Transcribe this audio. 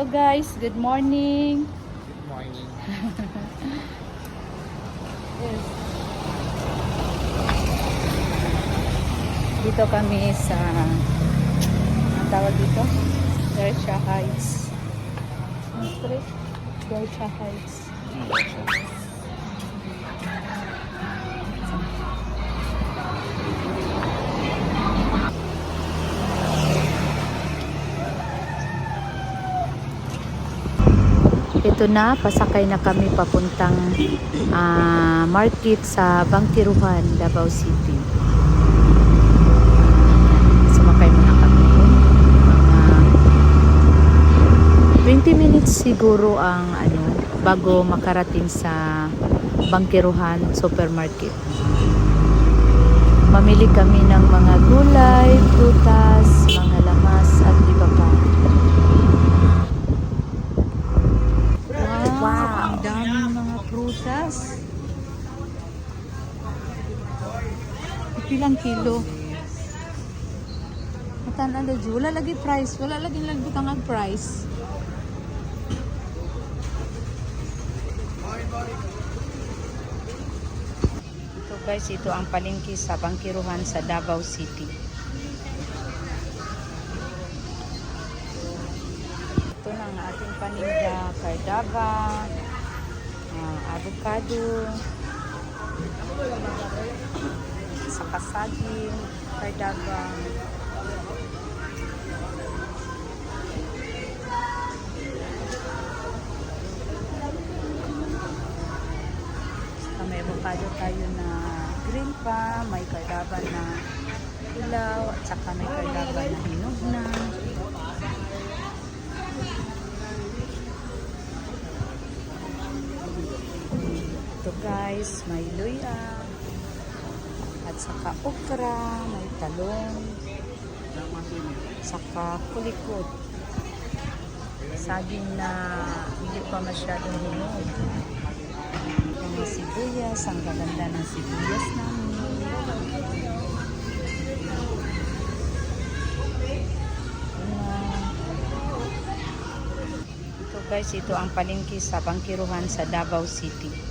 guys, good morning. Good morning. Yes. Dito kami sa ang tawag dito? Gersha Heights. Street? Gersha Heights. Ito na, pasakay na kami papuntang market sa Bangkiruhan, Davao City. Sumakay muna kami. Mga 20 minutes siguro ang bago makarating sa Bangkiruhan Supermarket. Mamili kami ng mga gulay, prutas, mga lamas at iba pa. Wow, ang daming mga prutas. Ilang kilo? Matan ala ju, wala lagi price, wala lagi butang ang price. Ito guys, ito ang palengke sa Bangkiruhan sa Davao City. Ito na ang ating paninda, cardava, avocado, saka saging, cardava. Saka may avocado tayo na green pa, may cardava na ilaw, at saka may cardava na hinog na. Ito guys, may luya at saka okra, may talong, saka kulikot, saging na hindi pa masyadong hinog, mga sibuyas, ang gaganda ng sibuyas namin. Ito guys, ito ang palengke sa Bangkiruhan sa Davao City.